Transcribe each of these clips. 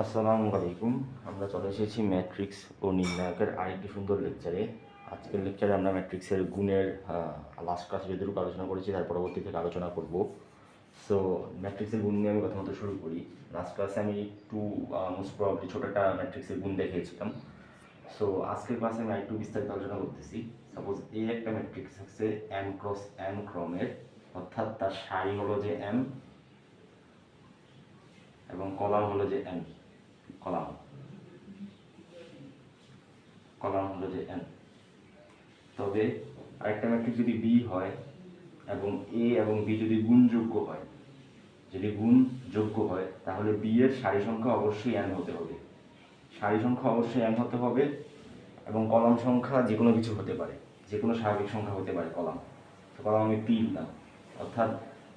আসসালামু আলাইকুম। আমরা চলে এসেছি ম্যাট্রিক্স ও নির্ণায়কের আরেকটি সুন্দর লেকচারে। আজকের লেকচারে আমরা ম্যাট্রিক্সের গুণের লাস্ট ক্লাসে যতটুকু আলোচনা করেছি তার পরবর্তী থেকে আলোচনা করব। সো ম্যাট্রিক্সের গুণ নিয়ে আমি প্রথমত শুরু করি। লাস্ট ক্লাসে আমি একটু মোস্ট প্রবাবলি ছোটো একটা ম্যাট্রিক্সের গুণ দেখিয়েছিলাম। সো আজকের ক্লাসে আমি একটু বিস্তারিত আলোচনা করতেছি। সাপোজ এ একটা ম্যাট্রিক্স হচ্ছে m ক্রস m ক্রমের, অর্থাৎ তার সারি হলো যে m এবং কলাম হলো যে n। কলাম কলাম হলো যে n। তবে আরেকটা ম্যাট্রিক্স যদি বি হয় এবং এ এবং বি যদি গুণযোগ্য হয়, তাহলে বি এর সারি সংখ্যা অবশ্যই n হতে হবে। সারি সংখ্যা অবশ্যই n হতে হবে এবং কলাম সংখ্যা যে কোনো কিছু হতে পারে, যে কোনো স্বাভাবিক সংখ্যা হতে পারে কলাম। তো কলাম আমি পি দিলাম, অর্থাৎ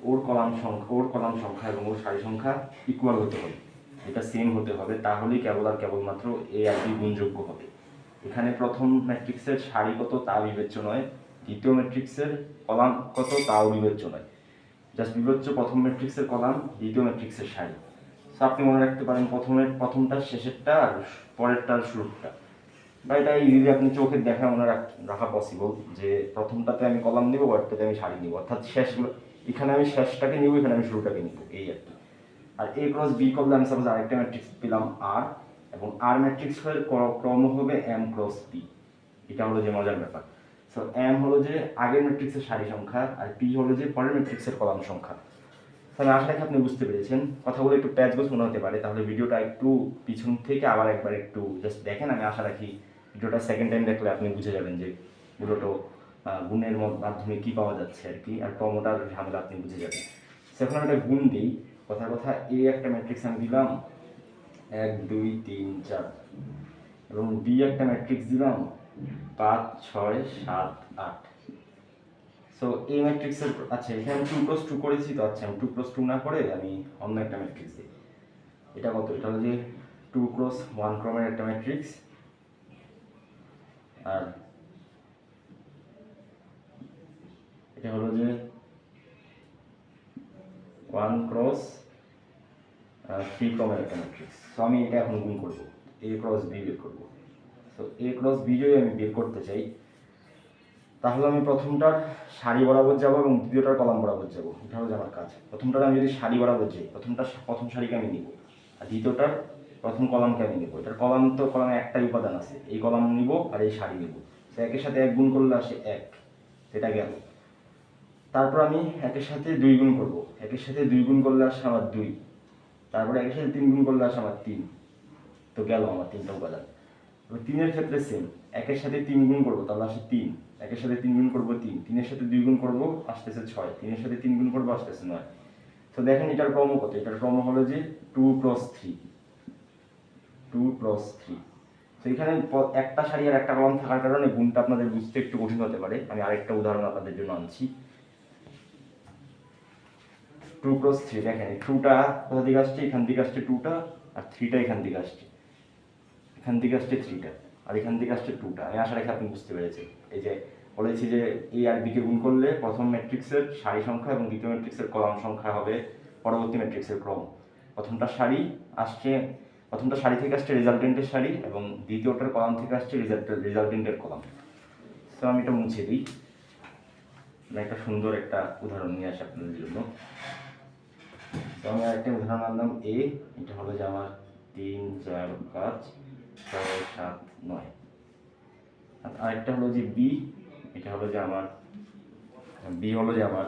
ওর কলাম সংখ্যা এবং ওর সারি সংখ্যা ইকুয়াল হতে হবে, এটা সেম হতে হবে, তাহলেই কেবলমাত্র এ আর বি গুণযোগ্য হবে। এখানে প্রথম ম্যাট্রিক্সের সারি কত তা বিবেচ্য নয়, দ্বিতীয় ম্যাট্রিক্সের কলাম কত তাও বিবেচ্য নয়, জাস্ট বিবেচ্য প্রথম ম্যাট্রিক্সের কলাম, দ্বিতীয় ম্যাট্রিক্সের সারি। সো আপনি মনে রাখতে পারেন প্রথমটার শেষেরটা আর পরেরটার শুরুটা, বা এটা ইজিলি আপনি চোখের দেখা মনে রাখা পসিবল যে প্রথমটাতে আমি কলাম নিব, পরেরটাতে আমি সারি নিব, অর্থাৎ এখানে আমি শেষটাকে নিব, এখানে আমি শুরুটাকে নিব, এই আর কি। আর এ ক্রস বি করলে আমি সাপোজ আরেকটা ম্যাট্রিক্স পেলাম আর, এবং আর ম্যাট্রিক্সের ক্রম হবে এম ক্রস পি। এটা হলো যে মজার ব্যাপার। সো এম হলো যে আগের ম্যাট্রিক্সের সারি সংখ্যা আর পি হলো যে পরের ম্যাট্রিক্সের কলাম সংখ্যা। তাহলে আশা রাখি আপনি বুঝতে পেরেছেন। কথাগুলো একটু প্যাচগোছ মনে হতে পারে, তাহলে ভিডিওটা একটু পিছন থেকে আবার একবার একটু জাস্ট দেখেন। আমি আশা রাখি ভিডিওটা সেকেন্ড টাইম দেখলে আপনি বুঝে যাবেন যে মূলত গুণের মাধ্যমে কী পাওয়া যাচ্ছে আর কি, আর ক্রমটার ঝামেলা আপনি বুঝে যাবেন। এখন আমি একটা গুণ দিই। কথা এ একটা ম্যাট্রিক্স আমি দিলাম 1 2 3 4, এবং বি একটা ম্যাট্রিক্স দিলাম 5 6 7 8। সো এই ম্যাট্রিক্সের আচ্ছা এখানে আমি 2 + 2 করেছি, তো আচ্ছা আমি 2 + 2 না করে আমি অন্য একটা ম্যাট্রিক্স দিই। এটা কত? এটা হলো যে 2 × 1 ক্রমের একটা ম্যাট্রিক্স, আর এটা হলো যে 1 × 3 ক্রমের একটা ম্যাট্রিক্স। সো আমি এটা এখন গুণ করব, a × b বের করব। সো a × b যদি আমি বের করতে চাই, তাহলে আমি প্রথমটার সারি বরাবর যাব এবং দ্বিতীয়টার কলাম বরাবর যাব। এটা হলো আমার কাজ। প্রথমটার আমি যদি সারি বরাবর যাই, প্রথম সারিকে আমি নিব, আর দ্বিতীয়টার প্রথম কলামকে আমি নিব। এটার কলামে একটাই উপাদান আছে, এই কলাম নিব আর এই সারি নিব। তো একের সাথে 1 গুণ করলে আসে 1, এটা গেল। তারপর আমি একের সাথে 2 গুণ করব, একের সাথে 2 গুণ করলে আসে আমার 2, তারপরে একের সাথে 3 গুণ করলে আসে আমার 3, তো গেল আমার 3টা উপাদান। এবার 3-এর ক্ষেত্রে সেম, একের সাথে 3 গুণ করবো তাহলে আসে 3, একের সাথে 3 গুণ করবো 3, 3-এর সাথে 2 গুণ করবো আসতেছে 6, 3-এর সাথে 3 গুণ করবো আসতেছে 9। তো দেখেন এটার ক্রম কত? এটার ক্রম হলো যে 2 + 3, 2 + 3। তো এখানে একটা সারি আর একটা কলাম থাকার কারণে গুণটা আপনাদের বুঝতে একটু কঠিন হতে পারে। আমি আরেকটা উদাহরণ আপনাদের জন্য আনছি। 2 + 3, দেখেন এই 2টা কোথা থেকে আসছে? এখান থেকে আসছে 2টা, আর 3টা এখান থেকে আসছে, 3টা, আর এখান থেকে আসছে 2টা। আমি আশা রাখি আপনি বুঝতে পেরেছেন। এই যে বলেছি যে এ আর বিকে গুণ করলে প্রথম ম্যাট্রিক্সের সারি সংখ্যা এবং দ্বিতীয় ম্যাট্রিক্সের কলাম সংখ্যা হবে পরবর্তী ম্যাট্রিক্সের ক্রম। প্রথমটা সারি থেকে আসছে রেজাল্টেন্টের সারি, এবং দ্বিতীয়টার কলাম থেকে আসছে রেজাল্টেন্টের কলাম। তো আমি এটা মুছে দিই, একটা সুন্দর একটা উদাহরণ নিয়ে আসি আপনাদের জন্য। তো আমি আরেকটা উদাহরণ আনলাম এ, এটা হলো যে আমার 3 4 5 6 7 9। আরেকটা হলো যে বি, এটা হলো যে আমার আমার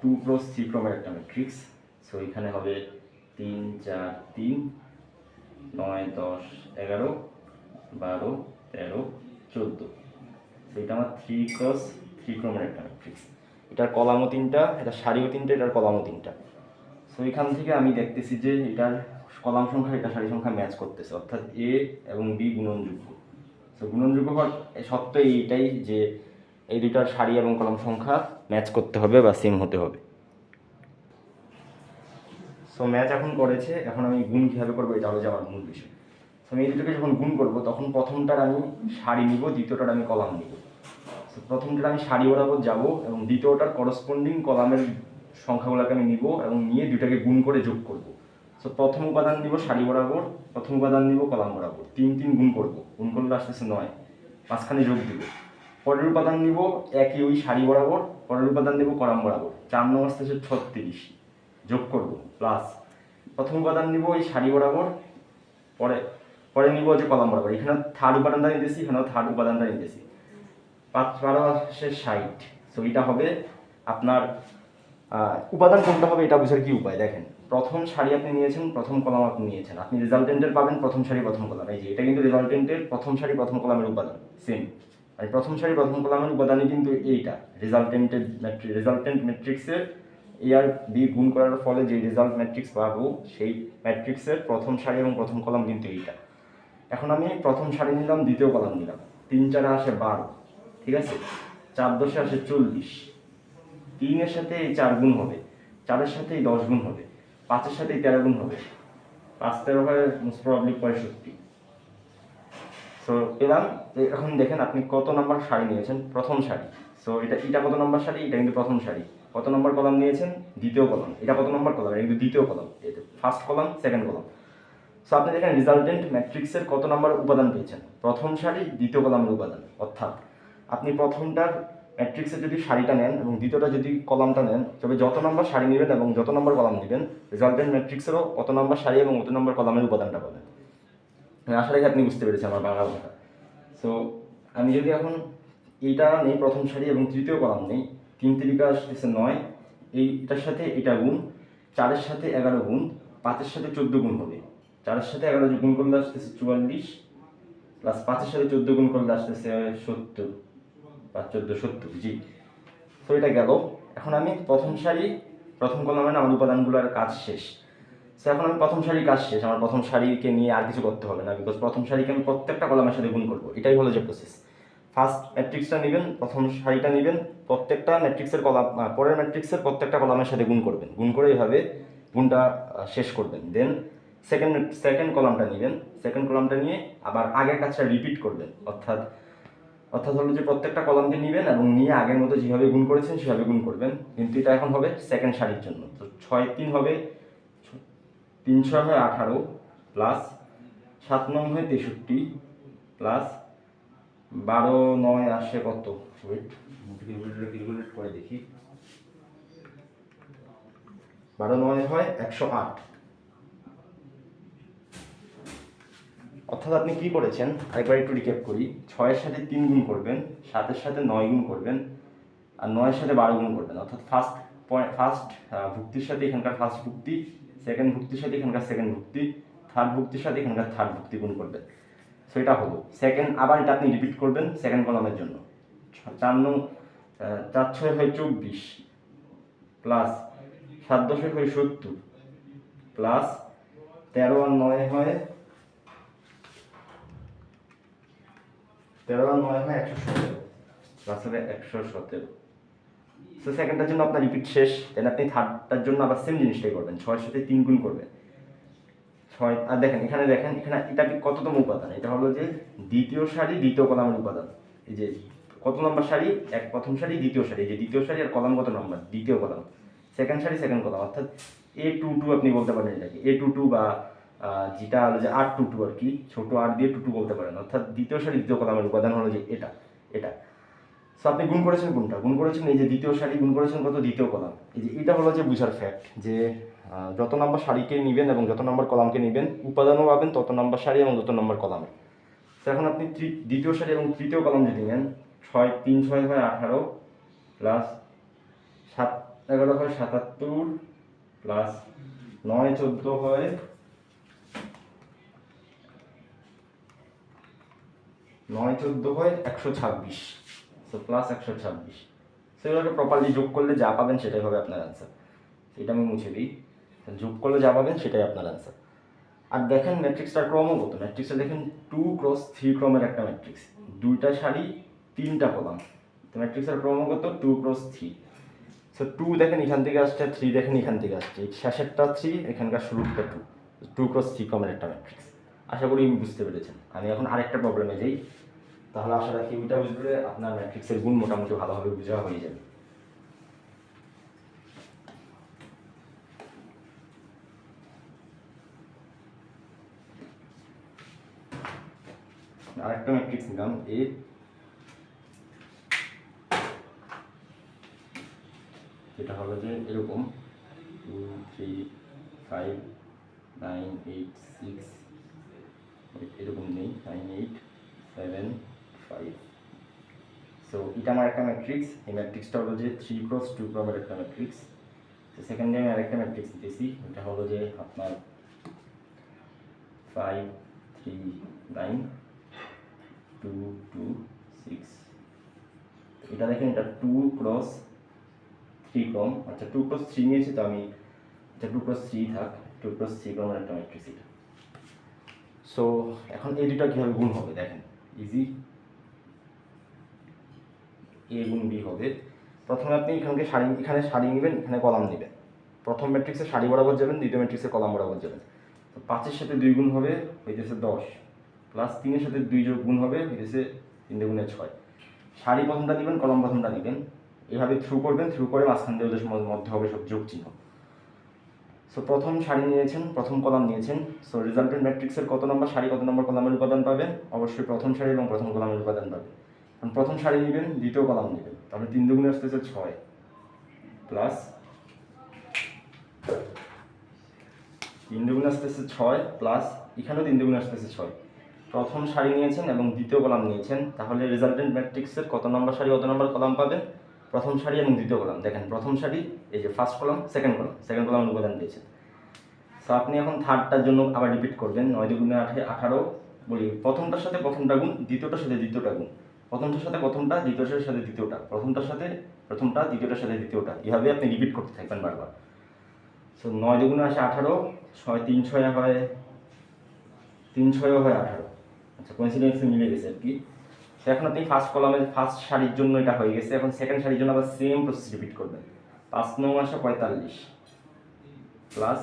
2 + 3 ক্রমের একটা ম্যাট্রিক্স। সো এখানে হবে 3 4 3 9 10 11 12 13 14। সো এটা আমার 3 × 3 ক্রমের একটা ম্যাট্রিক্স। এটার কলামও 3টা, এটার সারিও 3টা, এটার কলামও 3টা। সো এখান থেকে আমি দেখতেছি যে এটার কলাম সংখ্যা এটা সারি সংখ্যা ম্যাচ করতেছে, অর্থাৎ এ এবং বি গুণনযোগ্য। সো গুণনযোগ্য হওয়ার সত্য এইটাই যে এই দুটার সারি এবং কলাম সংখ্যা ম্যাচ করতে হবে বা সেম হতে হবে। সো ম্যাচ এখন করেছে, এখন আমি গুণ কীভাবে করবো এটা হলো যে আমার মূল বিষয়। সো আমি এই দুটোকে যখন গুণ করবো তখন প্রথমটার আমি সারি নিব, দ্বিতীয়টার আমি কলাম নিব। সো প্রথমটার আমি সারি বরাবর যাব এবং দ্বিতীয়টার করসপন্ডিং কলামের সংখ্যাগুলোকে আমি নিব এবং নিয়ে দুটাকে গুণ করে যোগ করব। সো তো প্রথম উপাদান নিব সারি বরাবর, প্রথম উপাদান নিব কলাম বরাবর, 3 গুণ করব, গুণ করলে আসতেছে 9, মাঝখানে যোগ দিব। পরের উপাদান নিব একই ওই সারি বরাবর, পরের উপাদান নিব কলাম বরাবর, 4 9 আসতেছে 36, যোগ করব প্লাস প্রথম উপাদান নিব এই সারি বরাবর, পরে পরে নিব যে কলাম বরাবর, এখানে থার্ড উপাদানটা নিতেছি, এখানেও থার্ড উপাদানটা নিতেছি, 5 12 আসছে 60। সো এটা হবে আপনার উপাদান কোনটা হবে এটা বোঝার কি উপায় দেখেন, প্রথম সারি আপনি নিয়েছেন, প্রথম কলাম আপনি নিয়েছেন, আপনি রেজাল্টেন্টের পাবেন প্রথম সারি প্রথম কলাম, এই যে এটা কিন্তু রেজাল্টেন্টের প্রথম সারি প্রথম কলামের উপাদান সেম, আর প্রথম সারি প্রথম কলামের উপাদানই কিন্তু এইটা রেজাল্টেন্ট ম্যাট্রিক্সের এ আর বি গুণ করার ফলে যে রেজাল্ট ম্যাট্রিক্স পাবো সেই ম্যাট্রিক্সের প্রথম সারি এবং প্রথম কলাম কিন্তু এইটা। এখন আমি প্রথম সারি নিলাম, দ্বিতীয় কলাম নিলাম, 3 4 আসে 12, ঠিক আছে, 4 10 আসে 40, 3 সাথে এই 4 গুণ হবে, 4 সাথে এই 10 গুণ হবে, 5 সাথে এই 13 গুণ হবে, 5 13 হয় মোস্ট প্রবাবলি 65। সো পেলাম। এখন দেখেন আপনি কত নম্বর সারি নিয়েছেন, প্রথম সারি। সো এটা কত নম্বর সারি, এটা কিন্তু প্রথম সারি। কত নম্বর কলাম নিয়েছেন, দ্বিতীয় কলাম। এটা কত নম্বর কলাম, এটা কিন্তু দ্বিতীয় কলাম, এটা first column second column. So আপনি দেখেন রেজাল্টেন্ট ম্যাট্রিক্সের কত নম্বর উপাদান পেয়েছেন, প্রথম সারি দ্বিতীয় কলামের উপাদান। অর্থাৎ আপনি প্রথমটার ম্যাট্রিক্সের যদি সারিটা নেন এবং দ্বিতীয়টা যদি কলামটা নেন, তবে যত নম্বর সারি নেবেন এবং যত নম্বর কলাম নেবেন, রেজাল্টেন্ট ম্যাট্রিক্সেরও অত নম্বর সারি এবং অত নম্বর কলামের উপাদানটা পাবেন। আশা রাখি আপনি বুঝতে পেরেছেন আমার বাংলা কথা। সো আমি যদি এখন এইটা নেই প্রথম সারি এবং তৃতীয় কলাম নেই, 3 3 আসতেছে 9, এইটার সাথে এটা গুণ, 4-এর সাথে 11 গুণ, 5-এর সাথে 14 গুণ হবে, 4-এর সাথে 11 গুণ করলে আসতেছে 44, প্লাস 5-এর সাথে 14 গুণ করলে আসতেছে 70, 5 14 70, জি। তো এটা গেল। এখন আমি প্রথম সারি প্রথম কলামের আমার উপাদানগুলোর কাজ শেষ। সো এখন আমি প্রথম সারির কাজ শেষ, আমার প্রথম সারিকে নিয়ে আর কিছু করতে হবে না, বিকজ প্রথম সারিকে আমি প্রত্যেকটা কলামের সাথে গুণ করবো, এটাই হলো যে প্রসেস। ফার্স্ট ম্যাট্রিক্সটা নেবেন, প্রথম সারিটা নেবেন, প্রত্যেকটা ম্যাট্রিক্সের কলাম পরের ম্যাট্রিক্সের প্রত্যেকটা কলামের সাথে গুণ করবেন, গুণ করে এইভাবে গুণটা শেষ করবেন। দেন সেকেন্ড কলামটা নেবেন, সেকেন্ড কলামটা নিয়ে আবার আগের কাজটা রিপিট করবেন। অর্থাৎ হলো যে প্রত্যেকটা কলামকে নেবেন এবং নিয়ে আগের মতো যেভাবে গুণ করেছেন সেভাবে গুণ করবেন, কিন্তু এটা এখন হবে সেকেন্ড সারির জন্য। তো 6 3 হবে 3 6 হয় 18, প্লাস 7 9 হয় 63, প্লাস 12 9 আসে কত, ওয়েট ক্যালকুলেট করে দেখি, 12 9 হয় 108। অর্থাৎ আপনি কি করেছেন আরেকবার একটু রিক্যাপ করি, 6-এর সাথে 3 গুণ করবেন, 7-এর সাথে 9 গুণ করবেন, আর 9-এর সাথে 12 গুণ করবেন। অর্থাৎ ফার্স্ট ভুক্তির সাথে এখানকার ফার্স্ট ভুক্তি, সেকেন্ড ভুক্তির সাথে এখানকার সেকেন্ড ভুক্তি, থার্ড ভুক্তির সাথে এখানকার থার্ড ভুক্তি গুণ করবেন। সো এটা হলো সেকেন্ড। আবার এটা আপনি রিপিট করবেন সেকেন্ড কলামের জন্য। 4 6 হয় 24, প্লাস 7 10 হয় 70, প্লাস 13 আর 9 হয় 117, প্লাস হবে 117। সো সেকেন্ডটার জন্য আপনার রিপিট শেষ। দেন আপনি থার্ডটার জন্য আবার সেম জিনিসটাই করবেন, 6-এর সাথে 3 গুণ করবেন, 6। আর দেখেন এখানে এটা কততম উপাদান, এটা হলো যে দ্বিতীয় সারি দ্বিতীয় কলামের উপাদান। এই যে কত নম্বর সারি, প্রথম সারি দ্বিতীয় সারি, এই যে দ্বিতীয় সারি আর কলাম কত নম্বর, দ্বিতীয় কলাম, সেকেন্ড সারি সেকেন্ড কলাম। অর্থাৎ A22 আপনি বলতে পারেন এটাকে, A22 বা যেটা হলো যে R22 আর কি, ছোট আর দিয়ে 22 বলতে পারেন। অর্থাৎ দ্বিতীয় সারি দ্বিতীয় কলামের উপাদান হলো যে এটা। সো আপনি গুণ করেছেন কোনটা, গুণ করেছেন এই যে দ্বিতীয় সারি, গুণ করেছেন কত, দ্বিতীয় কলাম। এই যে এটা হলো যে বুঝার ফ্যাক্ট, যে যত নম্বর সারিকে নেবেন এবং যত নম্বর কলামকে নেবেন, উপাদানও পাবেন তত নম্বর সারি এবং তত নম্বর কলামে। তো এখন আপনি দ্বিতীয় সারি এবং তৃতীয় কলাম যদি নেন, 3 6 হয় 18, প্লাস 7 11 হয় 77, প্লাস 9 14 হয় 126, সো প্লাস 126। সেগুলোকে প্রপারলি যোগ করলে যা পাবেন সেটাই হবে আপনার অ্যান্সার। এটা আমি মুছে দিই, যোগ করলে যা পাবেন সেটাই আপনার অ্যান্সার। আর দেখেন ম্যাট্রিক্সটার ক্রমগত, ম্যাট্রিক্সটা দেখেন 2 x 3 ক্রমের একটা ম্যাট্রিক্স, 2টা সারি 3টা কলাম। তো ম্যাট্রিক্সের ক্রমগত 2 x 3। সো 2 দেখেন এখান থেকে আসছে, 3 দেখেন এখান থেকে আসছে, এই শেষেরটা 3, এখানকার শুরুটা 2 x 3 ক্রমের একটা ম্যাট্রিক্স। আশা করি বুঝতে পেরেছেন। আমি এখন আরেকটা প্রবলেমে যাই, তাহলে আশা রাখি ওইটা বুঝলে আপনার ম্যাট্রিক্সের গুণ মোটামুটি ভালোভাবে বোঝা হয়ে যাবে। আরেকটা ম্যাট্রিক্স নিলাম এ, যেটা হলো যে এরকম 2 3 5 9 8 6, এরকম নেই 9 8 7 5। সো এটা আমার একটা ম্যাট্রিক্স। এই ম্যাট্রিক্সটা হলো যে 3x2 ক্রমের একটা ম্যাট্রিক্স। তো সেকেন্ডে আমি আরেকটা ম্যাট্রিক্স নিতেছি, এটা হলো যে আপনার 5 3 9 2 2 6। এটা দেখেন এটা 2x3 ক্রম, আচ্ছা 2x3 নিয়েছি, তো আমি এটা 2x3 থাক, 2x3 ক্রমের একটা ম্যাট্রিক্স এটা। সো এখন এই দুটা কীভাবে গুণ হবে দেখেন, ইজি। এ গুণ বি হবে। প্রথমে আপনি এখানে সারি নেবেন, এখানে কলাম নেবেন। প্রথম ম্যাট্রিক্সে সারি বরাবর যাবেন, দ্বিতীয় ম্যাট্রিক্সে কলাম বরাবর যাবেন। তো 5-এর সাথে 2 গুণ হবে হইতেছে 10, প্লাস 3-এর সাথে 2 যোগ গুণ হবে হইতেছে 3 গুণে 6। সারি প্রথমটা নেবেন, কলাম প্রথমটা নেবেন, এভাবে থ্রু করবেন, থ্রু করে মাঝখান দিয়ে ওদের মধ্যে হবে সব যোগ চিহ্ন। সো প্রথম সারি নিয়েছেন, প্রথম কলাম নিয়েছেন। সো রেজাল্টেন্ট ম্যাট্রিক্সের কত নম্বর সারি কত নম্বর কলামের উপাদান পাবেন? অবশ্যই প্রথম সারি এবং প্রথম কলামের উপাদান পাবেন। কারণ প্রথম সারি নেবেন, দ্বিতীয় কলাম নেবেন, তাহলে 3 দুগুণে আসতেছে 6, প্লাস 3 দুগুণে আসতেছে 6, প্লাস এখানেও 3 দুগুণে আসতেছে 6। প্রথম সারি নিয়েছেন এবং দ্বিতীয় কলাম নিয়েছেন, তাহলে রেজাল্টেন্ট ম্যাট্রিক্সের কত নম্বর সারি কত নম্বর কলাম পাবেন? প্রথম সারি এবং দ্বিতীয় কলাম। দেখেন প্রথম সারি এই যে ফার্স্ট কলাম, সেকেন্ড কলামের উপাদান দিয়েছেন। সো আপনি এখন থার্ডটার জন্য আবার রিপিট করবেন, 9 দুগুণে 18, বলি প্রথমটার সাথে প্রথমটা গুণ, দ্বিতীয়টার সাথে দ্বিতীয়টা গুণ, প্রথমটার সাথে প্রথমটা, দ্বিতীয়টার সাথে দ্বিতীয়টা, প্রথমটার সাথে প্রথমটা, দ্বিতীয়টার সাথে দ্বিতীয়টা, এভাবে আপনি রিপিট করতে থাকবেন বারবার। সো 9 দুগুণে আসে 18, 6 3 6 হয় 3 6 হয় 18। আচ্ছা কোইন্সিডেন্স মিলে গেছে আর কি। সো এখন আপনি ফার্স্ট কলামের ফার্স্ট সারির জন্য এটা হয়ে গেছে, এখন সেকেন্ড সারির জন্য আবার সেম প্রসেস রিপিট করবেন। 5 9 আসে 45, প্লাস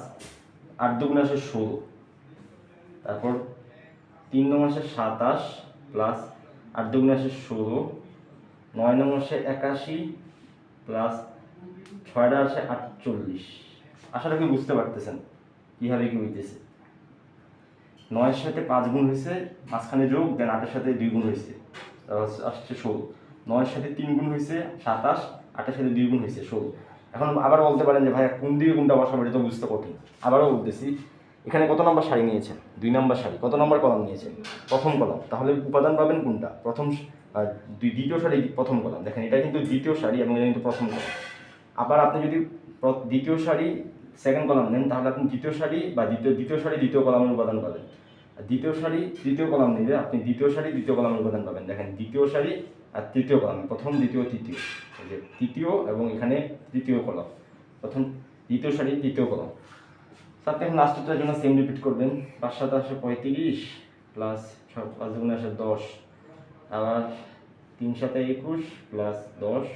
8 দুগুণে আসে 16, তারপর 3 9 আসে 27, প্লাস 8 দুগুণে আসে 16, 9 9 আসে 81, প্লাস 6টা আসে 48। আশা রাখি বুঝতে পারতেছেন কীভাবে কি হইতেছে। 9-এর সাথে 5 গুণ হয়েছে, মাঝখানে যোগ, দেন 8-এর সাথে 2 গুণ হয়েছে, আসছে 16। 9-এর সাথে 3 গুণ হয়েছে 27, 8-এর সাথে 2 গুণ হয়েছে 16। এখন আবার বলতে পারেন যে ভাই কোন দিকে কোনটা বসাবো, এটা তো বুঝতে কঠিন। আবারও বলতেছি, এখানে কত নম্বর সারি নিয়েছেন? 2 নম্বর সারি। কত নম্বর কলাম নিয়েছেন? প্রথম কলাম। তাহলে উপাদান পাবেন কোনটা? দ্বিতীয় সারি প্রথম কলাম। দেখেন এটা কিন্তু দ্বিতীয় সারি এবং এটা কিন্তু প্রথম কলাম। আবার আপনি যদি দ্বিতীয় সারি সেকেন্ড কলাম নেন, তাহলে আপনি দ্বিতীয় সারি বা দ্বিতীয় সারি দ্বিতীয় কলামের উপাদান পাবেন। আর দ্বিতীয় সারি তৃতীয় কলাম নিলে আপনি দ্বিতীয় সারি দ্বিতীয় কলামের উপাদান পাবেন। দেখেন দ্বিতীয় সারি আর তৃতীয় কলাম, প্রথম দ্বিতীয় তৃতীয়, এই যে তৃতীয় এবং এখানে তৃতীয় কলাম, প্রথম দ্বিতীয় সারি তৃতীয় কলাম। আপনি এখন লাস্টেরটার জন্য সেম রিপিট করবেন। 5 7 আসে 35, প্লাস 5 দুগুণে আসে 10, আবার 3 7 21, প্লাস 10,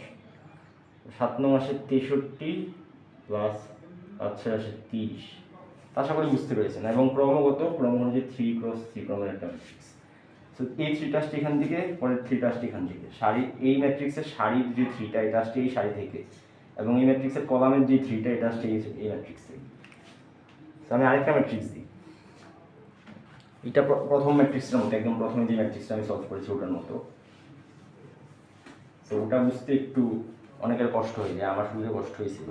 7 9 আসে 63, প্লাস 5 6 আসে 30। আশা করি বুঝতে পেরেছেন। এবং ক্রমগত ক্রম অনুযায়ী 3x3 ক্রমের একটা ম্যাট্রিক্স। সো এই 3টা আসছে এখান থেকে, পরের 3টা আসছে এখান থেকে। সারি এই ম্যাট্রিক্সের সারির যে 3টা এটা আসছে এই সারি থেকে, এবং এই ম্যাট্রিক্সের কলামের যে 3টা এটা আসছে এই ম্যাট্রিক্স থেকে। আমি আরেকটা ম্যাট্রিক্স দিই, এটা প্রথম ম্যাট্রিক্সটার মতো, একদম প্রথমে যে ম্যাট্রিক্সটা আমি সলভ করেছি ওটার মতো। তো ওটা বুঝতে একটু অনেকের কষ্ট হয়ে যায়, আমার শুরুতে কষ্ট হয়েছিল।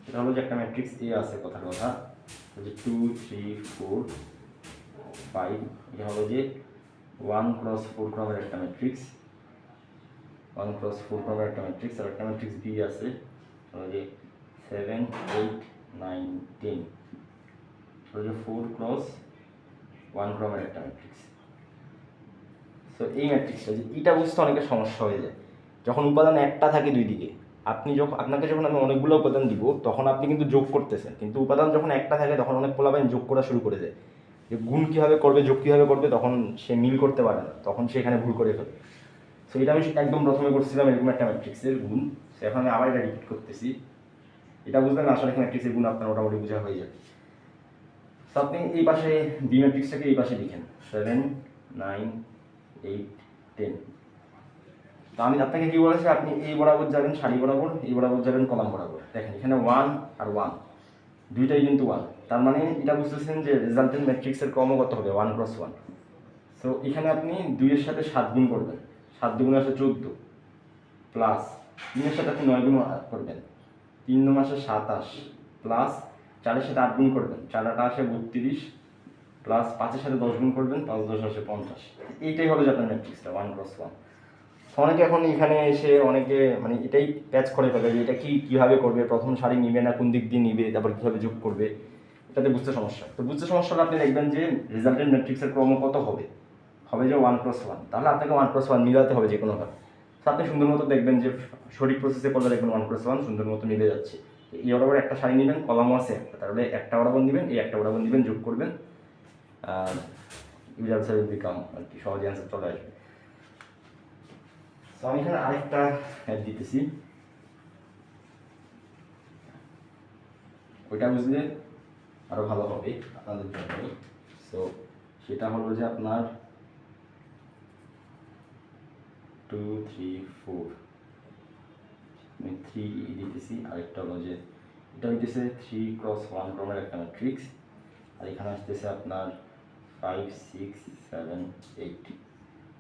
এটা হলো যে একটা ম্যাট্রিক্স এ আছে, কথার কথা যে 2 3 4 5, এটা হলো যে 1x4 ক্রমের একটা ম্যাট্রিক্স, 1x4 ক্রমের একটা ম্যাট্রিক্স। আর একটা ম্যাট্রিক্স বি আছে হলো যে 7 8 9 10, হলো যে 4x1 ক্রমের একটা ম্যাট্রিক্স। তো এই ম্যাট্রিক্সটা যে এটা বুঝতে অনেকের সমস্যা হয়ে যায়, যখন উপাদান একটা থাকে দুই দিকে। আপনাকে যখন আমি অনেকগুলো উপাদান দিব, তখন আপনি কিন্তু যোগ করতেছেন, কিন্তু উপাদান যখন একটা থাকে তখন অনেক পোলাপাইন যোগ করা শুরু করে দেয়, যে গুণ কীভাবে করবে যোগ কীভাবে করবে, তখন সে মিল করতে পারে না, তখন সে এখানে ভুল করে ফেলে। তো এটা আমি একদম প্রথমে করছিলাম এরকম একটা ম্যাট্রিক্সের গুণ, তো এখন আমি আবার এটা রিপিট করতেছি। এটা বুঝলেন আসলে ম্যাট্রিক্সের গুণ আপনার মোটামুটি বোঝা হয়ে যাবে। তো আপনি এই পাশে বি ম্যাট্রিক্সটাকে এই পাশে লিখেন 7 9 8 10। তো আমি আপনাকে কি বলেছি, আপনি এই বরাবর যাবেন সারি বরাবর, এই বরাবর যাবেন কলাম বরাবর। দেখেন এখানে 1 আর 1, দুইটাই কিন্তু 1, তার মানে এটা বুঝতেছেন যে রেজাল্টেন্ট ম্যাট্রিক্সের ক্রম কত হবে 1 × 1। সো এখানে আপনি 2 এর সাথে 7 গুণ করবেন, 7 2 আসে 14, প্লাস 3 এর সাথে আপনি 9 গুণ করবেন, 3 9 আসে 27, প্লাস 4 এর সাথে 8 গুণ করবেন, 4 8 আসে 32, প্লাস 5 এর সাথে 10 গুণ করবেন, 5 10 আসে 50। এইটাই হলো যে আপনার ম্যাট্রিক্সটা 1 × 1। অনেকে এখন এখানে এসে অনেকে মানে এটাই প্যাচ করে ফেলে যে এটা কীভাবে করবে, প্রথম সারি নিবে না কোন দিক দিয়ে নিবে, তারপর কীভাবে যোগ করবে, এটাতে বুঝতে সমস্যা। তো বুঝতে সমস্যা হলে আপনি দেখবেন যে রেজাল্টেন্ট ম্যাট্রিক্সের ক্রম কত হবে, হবে যে 1 × 1। তাহলে আপনাকে 1 × 1 মিলাতে হবে যে কোনোভাবে। তো আপনি সুন্দর মতো দেখবেন যে সঠিক প্রসেসে করলে দেখবেন 1 × 1 সুন্দর মতো মিলে যাচ্ছে। এই বরাবর একটা সারি নেবেন, কলামও আছে একটা, তাহলে একটা বরাবর নেবেন, এই একটা বরাবর নেবেন, যোগ করবেন, আর ইউজ আনসার উইল বিকাম, আর কি সহজে অ্যান্সার চলে আসবে। তো আমি এখানে আরেকটা অ্যাড দিতেছি, ওইটা বুঝলে আরও ভালো হবে আপনাদের জন্য। সো সেটা হলো যে আপনার 2 3 4, আমি 3 দিতেছি। আরেকটা হলো যে এটা হইতেছে 3 × 1 ক্রমের একটা ম্যাট্রিক্স, আর এখানে আসতেছে আপনার 5 6 7 8,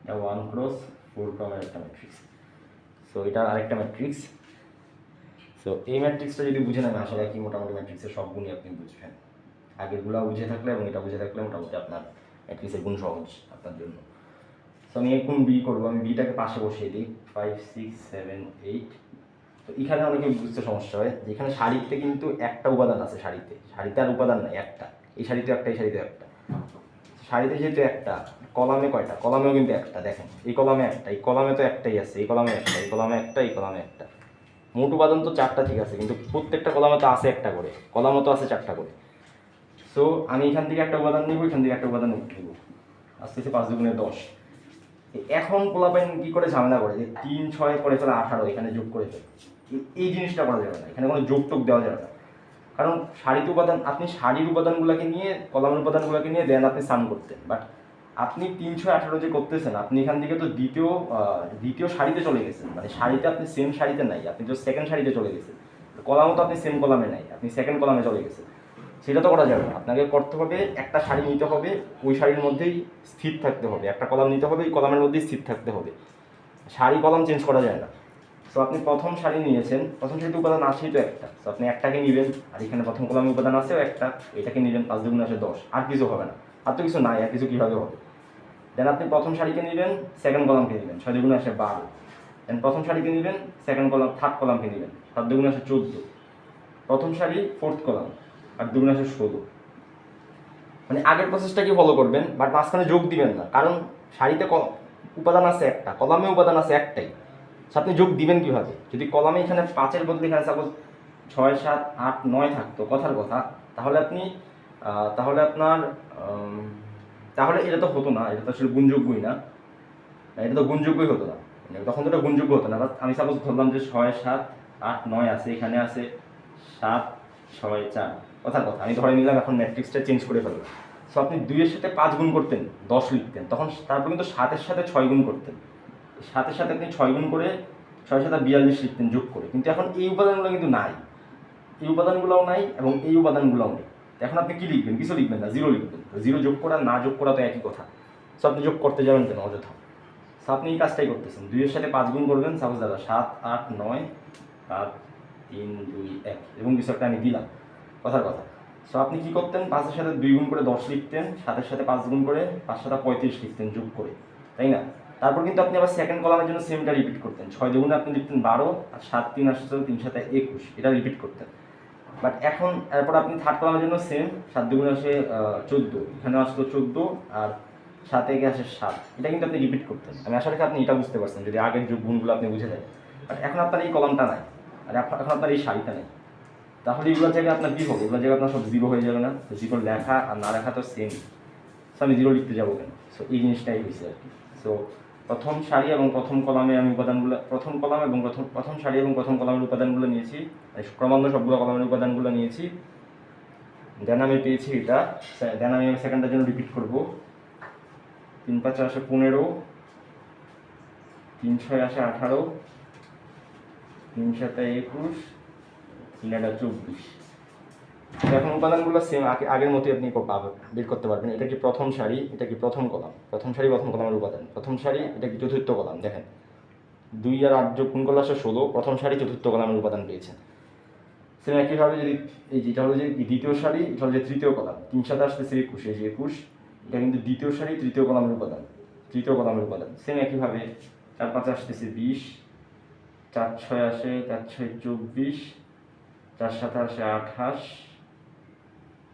এটা 1 × 4 ক্রমের একটা ম্যাট্রিক্স। সো এটা আরেকটা ম্যাট্রিক্স। সো এই ম্যাট্রিক্সটা যদি বুঝে নেন, আশা রাখি মোটামুটি ম্যাট্রিক্সের সব গুণই আপনি বুঝবেন। আগেরগুলো বুঝে থাকলে এবং এটা বুঝে থাকলে মোটামুটি আপনার ম্যাট্রিক্সের গুণ সহজ আপনার জন্য। সো আমি কোন বি করবো, আমি বিটাকে পাশে বসিয়ে দিই, 5 6 7 8। তো এখানে অনেকে বুঝতে সমস্যা হয় যে এখানে সারিতে কিন্তু একটা উপাদান আছে, সারিতে আর উপাদান নাই, একটা, এই সারিতে একটা, এই সারিতে একটা। সারিতে যেহেতু একটা, কলামে কয়টা, কলামেও কিন্তু একটা, দেখেন এই কলামে একটা, এই কলামে তো একটাই আছে, এই কলামে একটা, এই কলামে একটা, এই কলামে একটা। মোট উপাদান তো 4টা, ঠিক আছে, কিন্তু প্রত্যেকটা কলামে তো আছে একটা করে, কলামও তো আছে 4টা করে। সো আমি এখান থেকে একটা উপাদান নিব, এখান থেকে একটা উপাদান নিব, আস্তে আস্তে 5 2 10। এখন পোলাপাইন কি করে ঝামেলা করে যে 3 6 করে ফেলে 18 এখানে যোগ করে ফেলে, এই জিনিসটা করা যাবে না, এখানে কোনো যোগ টোগ দেওয়া যাবে না। কারণ সারিতে উপাদান, আপনি সারির উপাদানগুলোকে নিয়ে কলামের উপাদানগুলোকে নিয়ে দেন আপনি সাম করতেন, বাট আপনি 3 6 18 যে করতেছেন, আপনি এখান থেকে তো দ্বিতীয় সারিতে চলে গেছেন, মানে সারিতে আপনি সেম সারিতে নাই, আপনি তো সেকেন্ড সারিতে চলে গেছেন। কলামও তো আপনি সেম কলামে নাই, আপনি সেকেন্ড কলামে চলে গেছেন। সেটা তো করা যাবে না, আপনাকে করতে হবে একটা সারি নিতে হবে, ওই সারির মধ্যেই স্থির থাকতে হবে, একটা কলাম নিতে হবে, এই কলামের মধ্যেই স্থির থাকতে হবে, সারি কলাম চেঞ্জ করা যায় না। সো আপনি প্রথম সারি নিয়েছেন, প্রথম সারিতে উপাদান আছেই তো একটা, সো আপনি একটাকে নেবেন, আর এখানে প্রথম কলামে উপাদান আছেও একটা, এটাকে নেবেন, 5 2 আসে 10, আর কিছু হবে না, আর তো কিছু নাই, আর কিছু কীভাবে হবে। দেন আপনি প্রথম সারিকে নেবেন, সেকেন্ড কলামকে নেবেন, 6 2 আসে 12। দেন প্রথম সারিকে নেবেন, সেকেন্ড কলাম থার্ড কলামকে নেবেন, 7 2 আসে 14। প্রথম সারি ফোর্থ কলাম, আর 2 আসে 16। মানে আগের প্রসেসটাকে ফলো করবেন, বাট মাঝখানে যোগ দিবেন না, কারণ সারিতে উপাদান আছে একটা, কলামে উপাদান আছে একটাই। আপনি যোগ দিবেন কীভাবে, যদি কলামে এখানে 5-এর বদলে এখানে সাপোজ 6 7 8 9 থাকতো, কথার কথা, তাহলে আপনি তাহলে আপনার তাহলে এটা তো হতো না, এটা তো আসলে গুণযোগ্যই না, এটা তো গুণযোগ্যই হতো না, তখন তো এটা গুণযোগ্য হতো না। আমি সাপোজ ধরলাম যে 6 7 8 9 আছে, এখানে আছে 7 6 4, কথার কথা আমি ধরে নিলাম, এখন ম্যাট্রিক্সটা চেঞ্জ করে ফেললাম। সো আপনি 2 এর সাথে 5 গুণ করতেন, 10 লিখতেন, তখন তারপর কিন্তু 7 এর সাথে 6 গুণ করতেন, 7 এর সাথে আপনি 6 গুণ করে 6 7 42 লিখতেন যোগ করে। কিন্তু এখন এই উপাদানগুলো কিন্তু নাই, এই উপাদানগুলোও নাই এবং এই উপাদানগুলোও নেই। এখন আপনি কি লিখবেন, কিছু লিখবেন না, 0 লিখবেন। 0 যোগ করা না যোগ করা তো একই কথা। সো আপনি যোগ করতে যাবেন কেন অযথা। সো আপনি এই কাজটাই করতেছেন, 2 এর সাথে 5 গুণ করবেন, সাপোজ দাদা 7 8 9 7 3 2 1 এবং কিছু একটা আমি দিলাম, কথার কথা। সো আপনি কী করতেন, 5 এর সাথে 2 গুণ করে 10 লিখতেন, 7 এর সাথে 5 গুণ করে 5 7 35 লিখতেন যোগ করে, তাই না? তারপর কিন্তু আপনি আবার সেকেন্ড কলামের জন্য সেমটা রিপিট করতেন, 6 2 আপনি লিখতেন 12, আর 7 3 আসতো 3 7 21, এটা রিপিট করতেন। বাট এখন এরপর আপনি থার্ড কলামের জন্য সেম, 7 2 আসে 14, এখানে আসতো 14, আর 7 1 আসে 7, এটা কিন্তু আপনি রিপিট করতেন। আমি আশা রাখি আপনি এটা বুঝতে পারছেন, যদি আগের যোগ গুণগুলো আপনি বুঝে যায়। বাট এখন আপনার এই কলামটা নাই, আর এখন আপনার এই সারিটা নেই, তাহলে এগুলোর জায়গায় আপনার কী হবে, এগুলোর জায়গায় আপনার সব 0 হয়ে যাবে না? তো 0 লেখা আর না লেখা তো সেম, সো আমি 0 লিখতে যাবো কেন? সো এই জিনিসটাই হয়েছে আর কি। সো প্রথম সারি এবং প্রথম কলামে আমি উপাদানগুলো, প্রথম কলাম এবং প্রথম সারি এবং প্রথম কলামের উপাদানগুলো নিয়েছি, ক্রমান্বয়ে সবগুলো কলামের উপাদানগুলো নিয়েছি। দেন আমি পেয়েছি এটা, দেন আমি সেকেন্ডটার জন্য রিপিট করবো, 3 5 আসে 15, 3 6 আসে 18, 3 7 21, 3 8 24। তো এখন উপাদানগুলো সেম আগের মতোই আপনি বের করতে পারবেন। এটা কি প্রথম সারি, এটা কি প্রথম কলাম, প্রথম সারি প্রথম কলামের উপাদান, প্রথম সারি এটা কি চতুর্থ কলাম, দেখেন 2 আর 8 যোগ গুণ করলে আসে 16, প্রথম সারি চতুর্থ কলামের উপাদান পেয়েছেন। সেম একইভাবে যদি এই যেটা হলো যে দ্বিতীয় সারি, এটা হলো যে তৃতীয় কলাম, 3 7 আসতেছে 21, এই যে 21, এটা কিন্তু দ্বিতীয় সারি তৃতীয় কলামের উপাদান, তৃতীয় কলামের উপাদান। সেম একইভাবে 4 5 আসতেছে 20, 4 6 আসে 4 6 24, 4 7 আসে 28,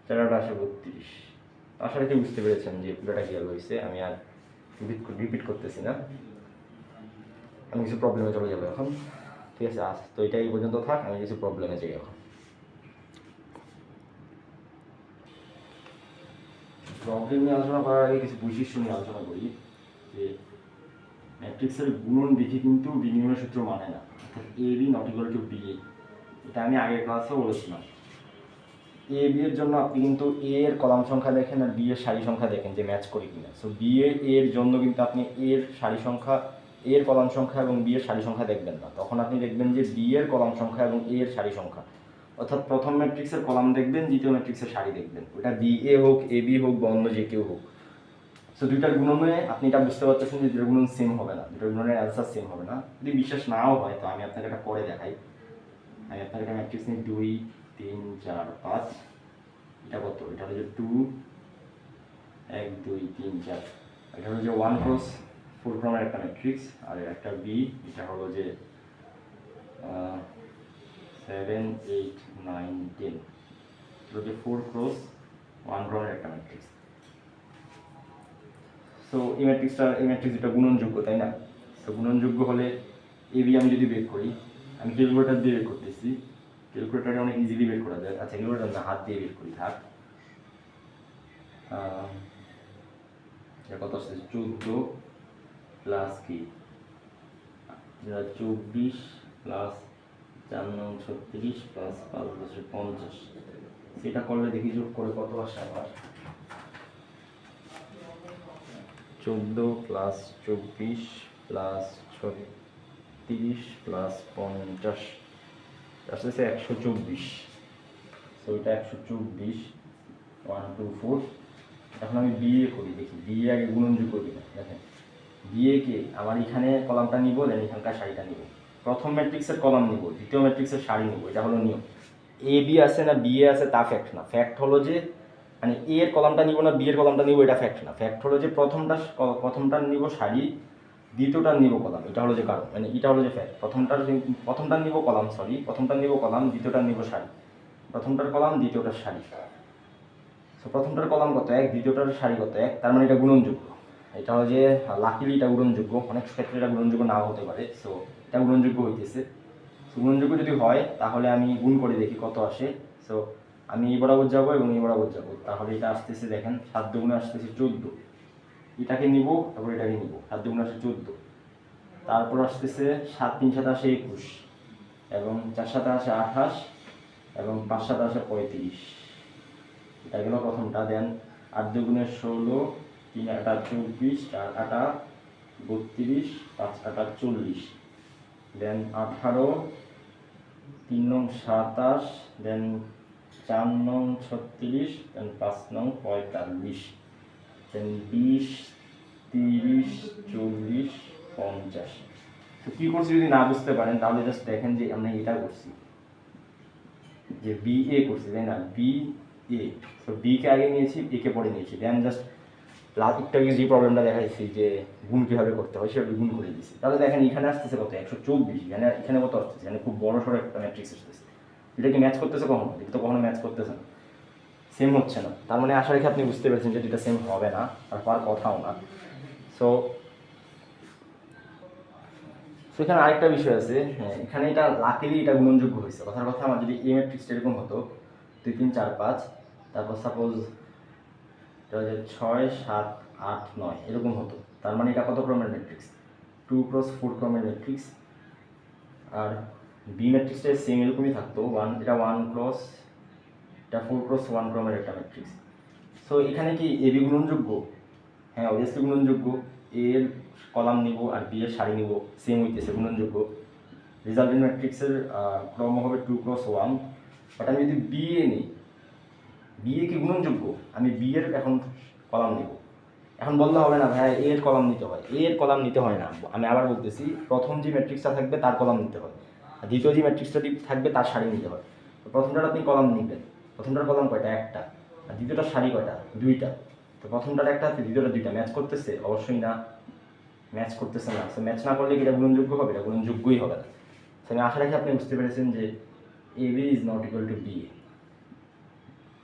4 8 আসে 32। আশা রাখি বুঝতে পেরেছেন যে পুরোটা ক্লিয়ার হয়েছে। আমি আর রিপিট করতেছি না, আমি কিছু প্রবলেমে চলে যাবো এখন। ঠিক আছে, আজ তো এটা এই পর্যন্ত থাক, আমি কিছু প্রবলেমে যাই এখন। প্রবলেম নিয়ে আলোচনা করার আগে কিছু বৈশিষ্ট্য নিয়ে আলোচনা করি। যে ম্যাট্রিক্সের গুণন দেখে কিন্তু বিনিময় সূত্র মানে না, অর্থাৎ A B not equal to B. এটা আমি আগের ক্লাসেও বলেছিলাম। এ বি এর জন্য আপনি কিন্তু এ এর কলাম সংখ্যা দেখেন আর বি এর সারি সংখ্যা দেখেন যে ম্যাচ করে কিনা। সো বি এর জন্য কিন্তু আপনি এর সারি সংখ্যা, এর কলাম সংখ্যা এবং বি এর সারি সংখ্যা দেখবেন না, তখন আপনি দেখবেন যে বি এর কলাম সংখ্যা এবং এ এর সারি সংখ্যা। অর্থাৎ প্রথম ম্যাট্রিক্সের কলাম দেখবেন, দ্বিতীয় ম্যাট্রিক্সের সারি দেখবেন, ওটা বি এ হোক এ বি হোক বা অন্য যে কেউ হোক। সো দুইটার গুণনে আপনি এটা বুঝতে পারতেছেন যে দুটোর গুণন সেম হবে না, দুটোর গুণনের অ্যান্সার সেম হবে না। যদি বিশ্বাস নাও হয় তো আমি আপনাকে এটা করে দেখাই। আমি আপনাকে একটা ম্যাট্রিক্স নিই 2 3 4 5, এটা কত, এটা হলো যে 2 1 2 3 4, এটা হলো যে 1 ক্রস 4 ক্রমের একটা ম্যাট্রিক্স। আর একটা বি, এটা হলো যে 7 8 9 10, এটা হলো যে 4 ক্রস 1 ক্রমের একটা ম্যাট্রিক্স। সো এই ম্যাট্রিক্স এটা গুণনযোগ্য, তাই না? তো গুণনযোগ্য হলে এ বি আমি যদি বের করি, আমি ক্যালকুলেটর দিয়ে বের করতেছি, ক্যালকুলেটারে অনেক ইজিলি বের করা যায়। আচ্ছা ক্যালকুলেটর না, হাত দিয়ে বের করি, থাক। এটা কত আসছে, 14 প্লাস কি 24 প্লাস 4 9 36 প্লাস 5 50, সেটা করলে দেখি যোগ করে কত আসে আবার। 14 প্লাস 24 প্লাস 36 প্লাস 50 আসতেছে 124। সো এটা 124, 1 2 4। এখন আমি বিএ করি, দেখি বিএ আগে গুণনযোগ্য কিনা। দেখেন বিএ কে আমার এখানে কলামটা নিব, দেন এখানকার সারিটা নিব, প্রথম ম্যাট্রিক্সের কলাম নিব, দ্বিতীয় ম্যাট্রিক্সের সারি নিব, এটা হলো নিয়ম। এ বি আছে না বি এ আছে তা ফ্যাক্ট না, ফ্যাক্ট হলো যে মানে এ এর কলামটা নিব না বি এর কলামটা নিব, এটা ফ্যাক্ট না। ফ্যাক্ট হলো যে প্রথমটা নিব সারি, দ্বিতীয়টা নিব কলাম, এটা হলো যে কারণ, মানে এটা হলো যে ফ্যাক্ট। প্রথমটা নিব কলাম, প্রথমটা নিব কলাম, দ্বিতীয়টা নিব সারি, প্রথমটার কলাম দ্বিতীয়টার সারি। সো প্রথমটার কলাম কত 1, দ্বিতীয়টার সারি কত 1, তার মানে এটা গুণনযোগ্য। এটা হলো যে লাকিলি এটা গুণনযোগ্য, অনেক ক্ষেত্রে এটা গুণনযোগ্য নাও হতে পারে। সো এটা গুণনযোগ্য হইতেছে। সো গুণনযোগ্য যদি হয় তাহলে আমি গুণ করে দেখি কত আসে। সো আমি এই বরাবর যাবো এবং এই বরাবর যাবো, তাহলে এটা আসতেছে দেখেন 7 দুগুণে আসতেছে 14, এটাকে নিব তারপর এটাকে নিব, 7 দুগুণে আসে 14, তারপর আসতেছে 7 3 7 আসে 21, এবং 4 7 আসে 28, এবং 5 7 আসে 35। এটা গেল প্রথমটা। দেন 8 দুগুণে 16, 3 8 24, 4 8 32, 5 8 40, দেন 18, 3 নং 27, দেন 4 নং 36, দেন 5 নং 45, দেন 20 30 40 50। তো কী করছি যদি না বুঝতে পারেন তাহলে জাস্ট দেখেন যে আমরা এটা করছি যে বি এ করছি, তাই না? বি এ, তো বি কে আগে নিয়েছি, এ কে পরে নিয়েছি, দেন জাস্ট একটু আগে যে প্রবলেমটা দেখাইছি যে গুণ কীভাবে করতে হয় সেভাবে গুণ করে দিয়েছি। তাহলে দেখেন এখানে আসতেছে কত 124, এখানে কত আসতেছে, এখানে খুব বড় সড়ো একটা ম্যাট্রিক্স আসতেছে। এটা কি ম্যাচ করতেছে কখনো? এটা তো কখনো ম্যাচ করতেছে না, সেম হচ্ছে না। তার মানে আশা রেখে আপনি বুঝতে পেরেছেন যে এটা সেম হবে না আর হওয়ার কথাও না। সো এখানে আরেকটা বিষয় আছে, হ্যাঁ এখানে এটা লাকিলি এটা গুণনযোগ্য হয়েছে। কথার কথা, আমার যদি এ ম্যাট্রিক্সটা এরকম হতো 2 3 4 5, তারপর সাপোজ এটা হচ্ছে 6 7 8 9 এরকম হতো, তার মানে এটা কত ক্রমের ম্যাট্রিক্স? 2 ক্রস 4 ক্রমের ম্যাট্রিক্স। আর বি ম্যাট্রিক্সটা সেম এরকমই থাকতো, এটা 1 ক্রস, এটা 4 ক্রস 1 ক্রমের একটা ম্যাট্রিক্স। সো এখানে কি এ বি গুণনযোগ্য? হ্যাঁ অবভিয়াসলি গুণনযোগ্য। এর কলাম নিব আর বি এর সারি নিব, সেম হইতেছে, গুণনযোগ্য। রেজাল্টেন্ট ম্যাট্রিক্সের ক্রম হবে 2 ক্রস 1। বাট আমি যদি বি এ নিই, বি এ কি গুণনযোগ্য, আমি বি এর এখন কলাম নেব। এখন বললে হবে না ভাই এ এর কলাম নিতে হয়, এ এর কলাম নিতে হয় না। আমি আবার বলতেছি, প্রথম যে ম্যাট্রিক্সটা থাকবে তার কলাম নিতে হয়, আর দ্বিতীয় যে ম্যাট্রিক্সটা থাকবে তার সারি নিতে হয়। তো প্রথমটার আপনি কলাম নেবেন, প্রথমটার কলাম কয়টা, একটা, আর দ্বিতীয়টার সারি কয়টা, দুইটা। তো প্রথমটার একটা আছে, দ্বিতীয়টা দুইটা, ম্যাচ করতেছে? অবশ্যই না, ম্যাচ করতেছে না। সো ম্যাচ না করলে কি এটা গুণনযোগ্য হবে? এটা গুণনযোগ্যই হবে না। তো আমি আশা রাখি আপনি বুঝতে পেরেছেন যে A B is not equal to B A.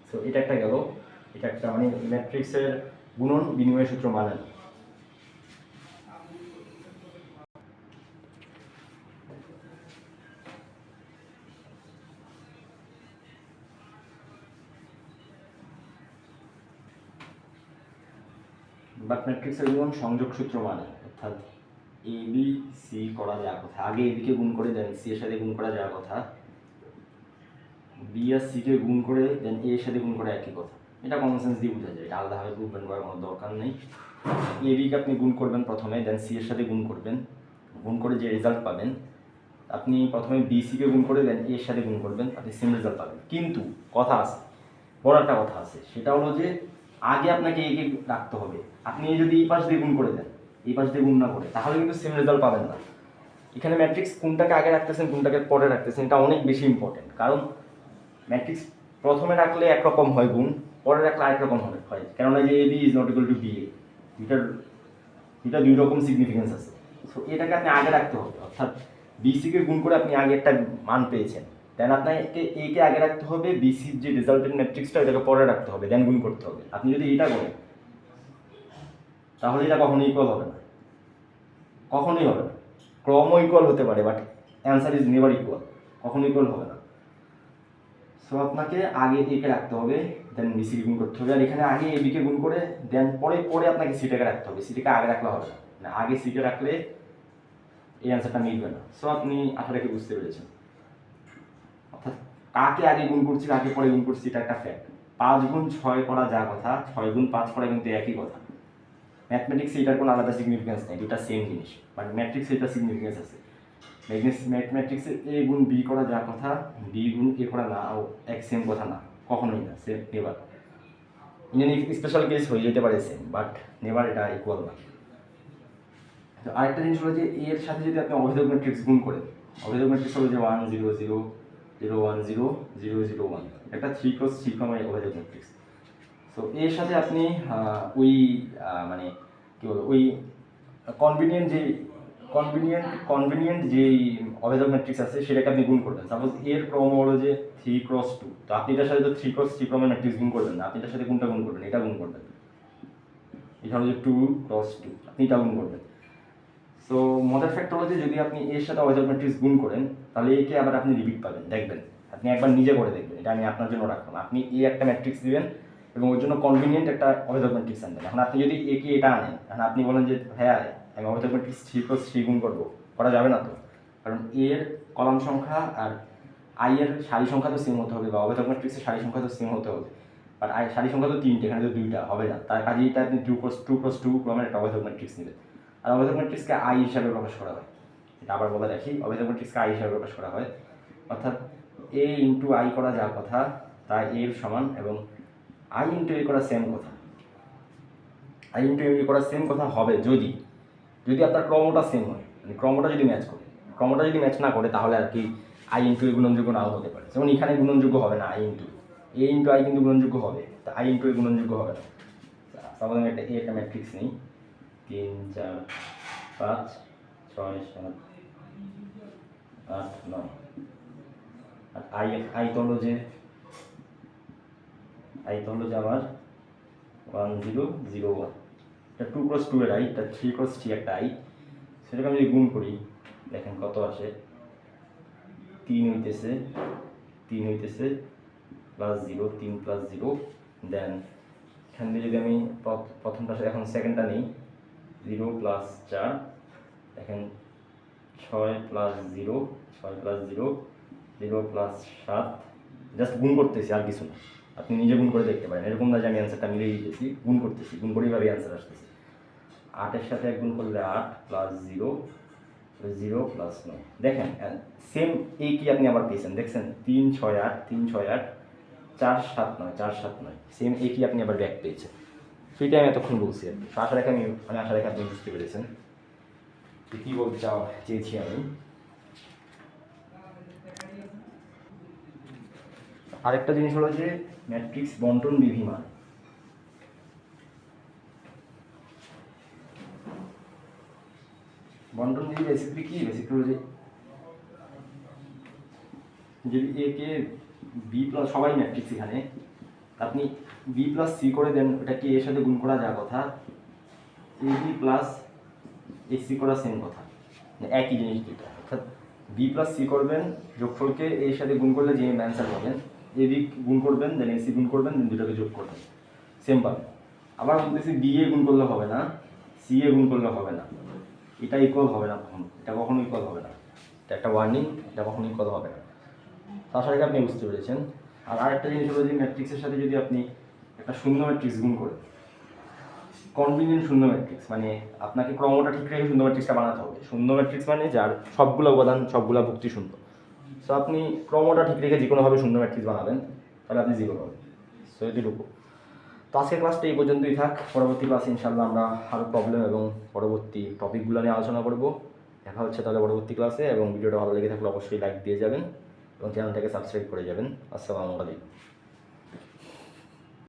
So এটা একটা গেল, এটা একটা মানে ম্যাট্রিক্সের গুণন বিনিময় সূত্র মানে না। বাট ম্যাট্রিক্সের গুণন সংযোগ সূত্র মানে, অর্থাৎ এ বি সি করা যাওয়ার কথা, আগে এ বিকে গুণ করে দেন সি এর সাথে গুণ করা যাওয়ার কথা, বি আর সিকে গুণ করে দেন এ এর সাথে গুণ করে একই কথা। এটা কমন সেন্স দিয়ে বোঝা যায়, এটা আলাদাভাবে প্রুভমেন্ট করার কোনো দরকার নেই। এ বিকে আপনি গুণ করবেন প্রথমে, দেন সি এর সাথে গুণ করবেন, গুণ করে যে রেজাল্ট পাবেন, আপনি প্রথমে বি সিকে গুণ করে দেন এর সাথে গুণ করবেন, আপনি সেম রেজাল্ট পাবেন। কিন্তু কথা আছে, বড় একটা কথা আছে, সেটা হলো যে আগে আপনাকে একে রাখতে হবে। আপনি যদি এই পাশ দিয়ে গুণ করে দেন, এই পাশ দিয়ে গুণ না করে, তাহলে কিন্তু সেম রেজাল্ট পাবেন না। এখানে ম্যাট্রিক্স কোনটাকে আগে রাখতেছেন কোনটাকে পরে রাখতেছেন এটা অনেক বেশি ইম্পর্টেন্ট। কারণ ম্যাট্রিক্স প্রথমে রাখলে একরকম হয় গুণ, পরে রাখলে আরেক রকম হয়। কেননা যে A B is not equal to B A, দুইটা দুই রকম সিগনিফিকেন্স আছে। সো এটাকে আপনি আগে রাখতে হবে, অর্থাৎ বিসিকে গুণ করে আপনি আগে একটা মান পেয়েছেন, দেন আপনাকে একে আগে রাখতে হবে, বিসির যে রেজাল্টেন্ট ম্যাট্রিক্সটা এটাকে পরে রাখতে হবে, দেন গুণ করতে হবে। আপনি যদি এটা করেন তাহলে এটা কখনোই ইকুয়াল হবে না, কখনোই হবে না। ক্রমও ইকুয়াল হতে পারে, but answer is never equal, কখনো ইকুয়াল হবে না। সো আপনাকে আগে একে রাখতে হবে, দেন বিসিকে গুণ করতে হবে। আর এখানে আগে এ বিকে গুণ করে দেন পরে আপনাকে সিটাকে রাখতে হবে, সিটাকে আগে রাখলে হবে না, মানে আগে সিটে রাখলে এই অ্যান্সারটা মিলবে না। সো আপনি আশা রেখে বুঝতে পেরেছেন, অর্থাৎ কাকে আগে গুণ করছি কাকে পরে গুণ করছি এটা একটা ফ্যাক্ট। 5 গুণ 6 করা যা কথা, 6 গুণ 5 করা কিন্তু একই কথা। ম্যাথমেটিক্সে এটার কোনো আলাদা সিগনিফিকেন্স নেই, দুটা সেম জিনিস, বাট ম্যাট্রিক্সে এটা সিগনিফিকেন্স আছে। ম্যাথমেটিক্সে এ গুণ বি করা যা কথা, বি গুণ এ করা না ও এক সেম কথা না, কখনোই না, same never. In special case হয়ে যেতে পারে সেম, বাট নেভার এটা ইকুয়াল না। তো আরেকটা জিনিস হলো যে এর সাথে যদি আপনি অভেদক ম্যাট্রিক্স গুণ করেন, অভেদক ম্যাট্রিক্স হলো যে 1 0 0 0 1 0 0 0 1, একটা 3x3 ক্রমের অভেদক ম্যাট্রিক্স। তো এর সাথে আপনি ওই মানে কী বলবো, ওই কনভিনিয়েন্ট যেই অভেদক ম্যাট্রিক্স আছে সেটাকে আপনি গুণ করবেন। সাপোজ এর ক্রম হলো যে 3x2, তো আপনি এটার সাথে তো 3x3 ক্রমের ম্যাট্রিক্স গুণ করবেন না, আপনি এটার সাথে কোনটা গুণ করবেন, এটা গুণ করবেন। এটা হলো যে 2x2, আপনি এটা গুণ করবেন। সো মজার ফ্যাক্টর হলো যে যদি আপনি এর সাথে অভেদক ম্যাট্রিক্স গুণ করেন তাহলে একে আবার আপনি রিপিট পাবেন, দেখবেন। আপনি একবার নিজে করে দেখবেন, এটা আমি আপনার জন্য রাখলাম। আপনি একটা ম্যাট্রিক্স দিবেন এবং ওর জন্য কনভিনিয়েন্ট একটা অভেদক ম্যাট্রিক্স আনবেন। এখন আপনি যদি একে এটা আনেন, এখন আপনি বলেন যে হ্যাঁ আমি অভেদক ম্যাট্রিক্স 3x3 গুণ করবো, করা যাবে না তো, কারণ এর কলাম সংখ্যা আর আই এর সারি সংখ্যা তো সেম হতে হবে, বা অভেদক ম্যাট্রিক্সের সারি সংখ্যা তো সেম হতে হবে। বাট আই সারি সংখ্যা তো 3টে, এখানে তো 2টা হবে না, তার কাজে এটা আপনি 2x2 ক্রমের একটা অভেদক ম্যাট্রিক্স নেবেন। আর অভেদক ম্যাট্রিক্সকে আই হিসাবে প্রকাশ করা হয়, এটা আবার বলে রাখি, অভেদক ম্যাট্রিক্সকে আই হিসাবে প্রকাশ করা হয়, অর্থাৎ এ ইন্টু আই করা যার কথা তা এর সমান, এবং আই ইন্টু এ করা সেম কথা, আই ইন্টু এ করা সেম কথা হবে যদি আপনার ক্রমটা সেম হয়, মানে ক্রমটা যদি ম্যাচ করে। ক্রমটা যদি ম্যাচ না করে তাহলে আর কি আই ইন্টু এ গুণনযোগ্য নাও হতে পারে। যেমন এখানে গুণনযোগ্য হবে না, আই ইন্টু আই কিন্তু গুণনযোগ্য হবে, তা আই ইন্টু এ গুণনযোগ্য হবে না। তাহলে আমি একটা ম্যাট্রিক্স নিই, 3 4 5 6 7 8 9, আর আই তো হলো যে আমার 1 0 0 1, এটা 2x2 এর আই, এটা 3x3 একটা আই, সেটাকে আমি যদি গুণ করি দেখেন কত আসে, 3 হইতেছে প্লাস 0, 3 প্লাস 0, দেন এখান থেকে যদি আমি প্রথমটা এখন সেকেন্ডটা নিই, 0 প্লাস 4, দেখেন 6 প্লাস 0 0 প্লাস 7, জাস্ট গুণ করতেছি আর কিছু না, আপনি নিজে গুণ করে দেখতে পারেন, এরকম না যে আমি অ্যান্সারটা মিলিয়ে দিতেছি, গুণ করতেছি, গুণ করেই ভাবে অ্যান্সার আসতেছে। 8-এর সাথে 1 গুণ করলে 8 প্লাস 0 প্লাস 9, দেখেন সেম এই কি আপনি আবার পেয়েছেন, দেখছেন 3 6 8, 4 7 9 সেম একই আপনি আবার ব্যাক পেয়েছেন। সেটাই আমি এতক্ষণ বলছি আর কি। তো আশা রেখে আপনি বুঝতে পেরেছেন কী বলতে চেয়েছি আমি। আরেকটা জিনিস হলো যে ম্যাট্রিক্স বন্টন বিধিমান। বন্টন বিধি বেসিক্যালি কি? বেসিক্যালি হলো যে যদি এ কে বি প্লাস, সবাই ম্যাট্রিক্স এখানে, আপনি বি প্লাস সি করে দেন, ওটাকে এর সাথে গুণ করা যা কথা, A B plus A C করা সেম কথা, মানে একই জিনিস দুটো। অর্থাৎ বি প্লাস সি করবেন, যোগফলকে এর সাথে গুণ করলে যে অ্যান্সার পাবেন, এ বি গুণ করবেন, দেন এ সি গুণ করবেন, দেন দুটোকে যোগ করবেন, সেম পাবেন। আবার বলতেছি বি এ গুণ করলে হবে না, সি এ গুণ করলে হবে না, এটা ইকুয়াল হবে না কখনো, এটা কখনো ইকুয়াল হবে না, এটা একটা ওয়ার্নিং, এটা কখনো ইকুয়াল হবে না। তার সাথে আপনি বুঝতে পেরেছেন। আর আরেকটা জিনিস হলো যে ম্যাট্রিক্সের সাথে যদি আপনি একটা শূন্য ম্যাট্রিক্স গুণ করেন, কনভিনিয়েন্ট শূন্য ম্যাট্রিক্স, মানে আপনাকে ক্রমটা ঠিক রেখে শূন্য ম্যাট্রিক্সটা বানাতে হবে। শূন্য ম্যাট্রিক্স মানে যার সবগুলো উপাদান, সবগুলো ভুক্তি শূন্য। সো আপনি ক্রমটা ঠিক রেখে যে কোনোভাবে শূন্য ম্যাট্রিক্স বানাবেন, তাহলে আপনি জিরো পাবেন। সো এটুকু। তো আজকের ক্লাসটা এই পর্যন্তই থাক। পরবর্তী ক্লাসে ইনশাল্লাহ আমরা আরও প্রবলেম এবং পরবর্তী টপিকগুলো নিয়ে আলোচনা করব। দেখা হচ্ছে তাহলে পরবর্তী ক্লাসে, এবং ভিডিওটা ভালো লেগে থাকলে অবশ্যই লাইক দিয়ে যাবেন এবং চ্যানেলটাকে সাবস্ক্রাইব করে যাবেন। আসসালামু আলাইকুম।